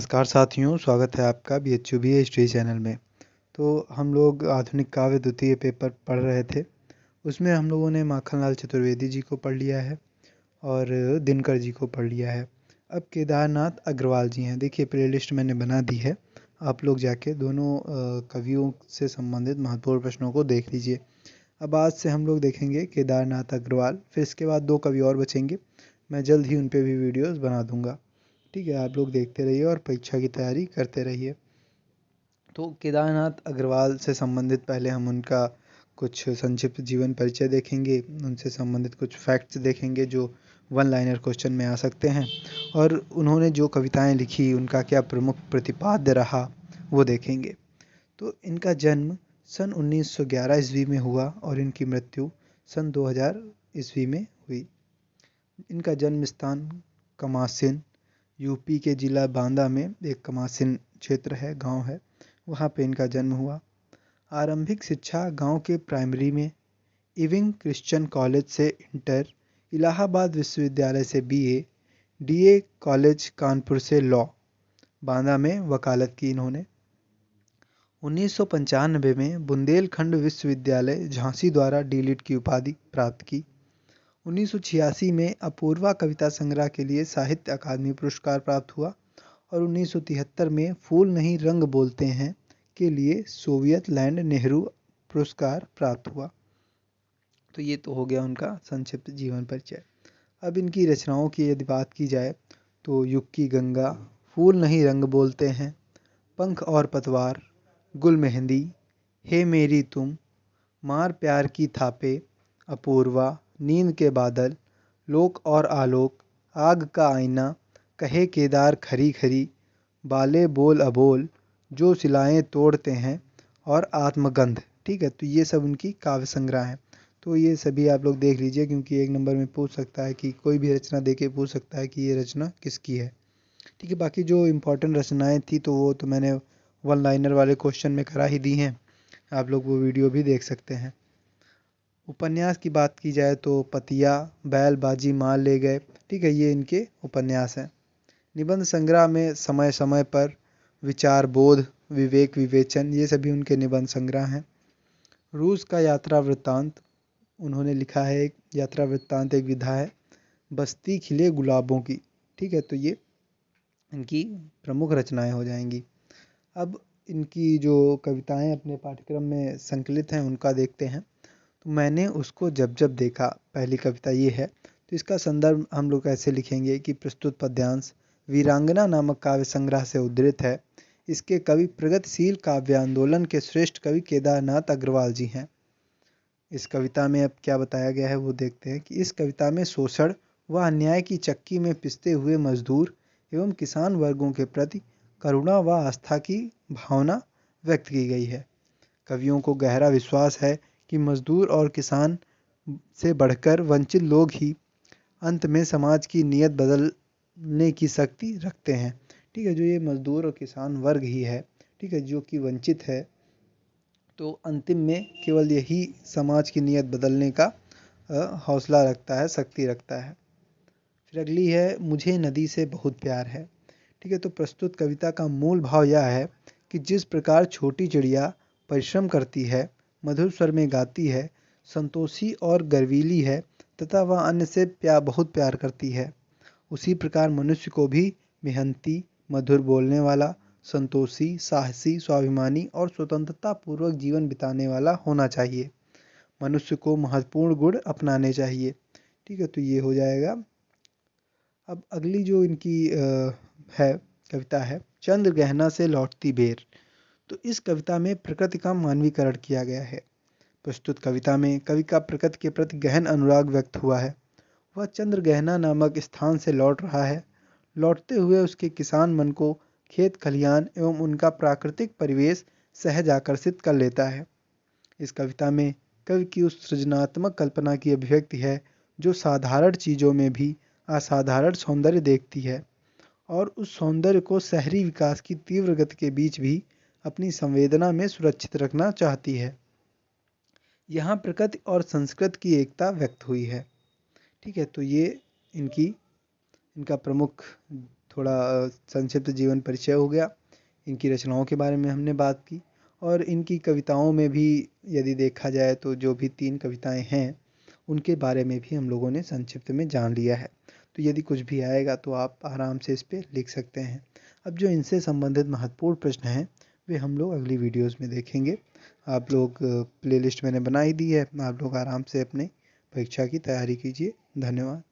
नमस्कार साथियों, स्वागत है आपका BHUB हिस्ट्री चैनल में। तो हम लोग आधुनिक काव्य द्वितीय पेपर पढ़ रहे थे। उसमें हम लोगों ने माखनलाल चतुर्वेदी जी को पढ़ लिया है और दिनकर जी को पढ़ लिया है। अब केदारनाथ अग्रवाल जी हैं। देखिए प्लेलिस्ट मैंने बना दी है, आप लोग जाके दोनों कवियों से संबंधित महत्वपूर्ण प्रश्नों को देख लीजिए। अब आज से हम लोग देखेंगे केदारनाथ अग्रवाल, फिर इसके बाद 2 कवि और बचेंगे। मैं जल्द ही उन पे भी वीडियोज़ बना दूँगा। ठीक है, आप लोग देखते रहिए और परीक्षा की तैयारी करते रहिए। तो केदारनाथ अग्रवाल से संबंधित पहले हम उनका कुछ संक्षिप्त जीवन परिचय देखेंगे, उनसे संबंधित कुछ फैक्ट्स देखेंगे जो वन लाइनर क्वेश्चन में आ सकते हैं, और उन्होंने जो कविताएं लिखी उनका क्या प्रमुख प्रतिपाद्य रहा वो देखेंगे। तो इनका जन्म सन 1911 ईस्वी में हुआ और इनकी मृत्यु सन 2000 ईस्वी में हुई। इनका जन्म स्थान कमासिन, यूपी के ज़िला बांदा में एक कमासिन क्षेत्र है, गांव है, वहां पे इनका जन्म हुआ। आरंभिक शिक्षा गांव के प्राइमरी में, इविंग क्रिश्चियन कॉलेज से इंटर, इलाहाबाद विश्वविद्यालय से BA, DA कॉलेज कानपुर से लॉ, बांदा में वकालत की इन्होंने। 1995 में बुंदेलखंड विश्वविद्यालय झांसी द्वारा D.Litt की उपाधि प्राप्त की। 1986 में अपूर्वा कविता संग्रह के लिए साहित्य अकादमी पुरस्कार प्राप्त हुआ और 1973 में फूल नहीं रंग बोलते हैं के लिए सोवियत लैंड नेहरू पुरस्कार प्राप्त हुआ। तो ये तो हो गया उनका संक्षिप्त जीवन परिचय। अब इनकी रचनाओं की यदि बात की जाए तो युग की गंगा, फूल नहीं रंग बोलते हैं, पंख और पतवार, गुल मेहंदी, हे मेरी तुम, मार प्यार की थापे, अपूर्वा, नींद के बादल, लोक और आलोक, आग का आईना, कहे केदार खरी खरी, बाले बोल अबोल, जो सिलाएं तोड़ते हैं, और आत्मगंध। ठीक है, तो ये सब उनकी काव्य संग्रह हैं। तो ये सभी आप लोग देख लीजिए, क्योंकि एक नंबर में पूछ सकता है कि कोई भी रचना देके पूछ सकता है कि ये रचना किसकी है। ठीक है, बाकी जो इम्पोर्टेंट रचनाएं थी तो वो तो मैंने वन लाइनर वाले क्वेश्चन में करा ही दी हैं, आप लोग वो वीडियो भी देख सकते हैं। उपन्यास की बात की जाए तो पतिया, बैल बाजी मार ले गए, ठीक है, ये इनके उपन्यास हैं। निबंध संग्रह में समय समय पर, विचार बोध, विवेक विवेचन, ये सभी उनके निबंध संग्रह हैं। रूस का यात्रा वृत्तांत उन्होंने लिखा है। एक यात्रा वृत्तांत एक विधा है, बस्ती खिले गुलाबों की। ठीक है, तो ये इनकी प्रमुख रचनाएं हो जाएंगी। अब इनकी जो कविताएं अपने पाठ्यक्रम में संकलित हैं उनका देखते हैं। तो मैंने उसको जब जब देखा, पहली कविता ये है। तो इसका संदर्भ हम लोग ऐसे लिखेंगे कि प्रस्तुत पद्यांश वीरांगना नामक काव्य संग्रह से उद्धृत है। इसके कवि प्रगतिशील काव्य आंदोलन के श्रेष्ठ कवि केदारनाथ अग्रवाल जी हैं। इस कविता में अब क्या बताया गया है वो देखते हैं कि इस कविता में शोषण व अन्याय की चक्की में पिसते हुए मजदूर एवं किसान वर्गों के प्रति करुणा व आस्था की भावना व्यक्त की गई है। कवियों को गहरा विश्वास है कि मजदूर और किसान से बढ़कर वंचित लोग ही अंत में समाज की नीयत बदलने की शक्ति रखते हैं। ठीक है, जो ये मजदूर और किसान वर्ग ही है, ठीक है, जो कि वंचित है, तो अंतिम में केवल यही समाज की नीयत बदलने का हौसला रखता है, शक्ति रखता है। फिर अगली है, मुझे नदी से बहुत प्यार है। ठीक है, तो प्रस्तुत कविता का मूल भाव यह है कि जिस प्रकार छोटी चिड़िया परिश्रम करती है, मधुर स्वर में गाती है, संतोषी और गर्वीली है तथा वह अन्य से बहुत प्यार करती है, उसी प्रकार मनुष्य को भी मेहनती, मधुर बोलने वाला, संतोषी, साहसी, स्वाभिमानी और स्वतंत्रता पूर्वक जीवन बिताने वाला होना चाहिए। मनुष्य को महत्वपूर्ण गुण अपनाने चाहिए। ठीक है, तो ये हो जाएगा। अब अगली जो इनकी है कविता है, चंद्र गहना से लौटती बेर। तो इस कविता में प्रकृति का मानवीकरण किया गया है। प्रस्तुत कविता में कवि का प्रकृति के प्रति गहन अनुराग व्यक्त हुआ है। वह चंद्र गहना नामक स्थान से लौट रहा है। लौटते हुए उसके किसान मन को खेत खलिहान एवं उनका प्राकृतिक परिवेश सहज आकर्षित कर लेता है। इस कविता में कवि की उस सृजनात्मक कल्पना की अभिव्यक्ति है जो साधारण चीज़ों में भी असाधारण सौंदर्य देखती है और उस सौंदर्य को शहरी विकास की तीव्र गति के बीच भी अपनी संवेदना में सुरक्षित रखना चाहती है। यहाँ प्रकृति और संस्कृति की एकता व्यक्त हुई है। ठीक है, तो ये इनका प्रमुख थोड़ा संक्षिप्त जीवन परिचय हो गया। इनकी रचनाओं के बारे में हमने बात की और इनकी कविताओं में भी यदि देखा जाए तो जो भी 3 कविताएँ हैं, उनके बारे में भी हम लोगों ने संक्षिप्त में जान लिया है। तो यदि कुछ भी आएगा तो आप आराम से इस पे लिख सकते हैं। अब जो इनसे संबंधित महत्वपूर्ण प्रश्न हैं, वे हम लोग अगली वीडियोज़ में देखेंगे। आप लोग प्लेलिस्ट मैंने बना ही दी है, आप लोग आराम से अपने परीक्षा की तैयारी कीजिए। धन्यवाद।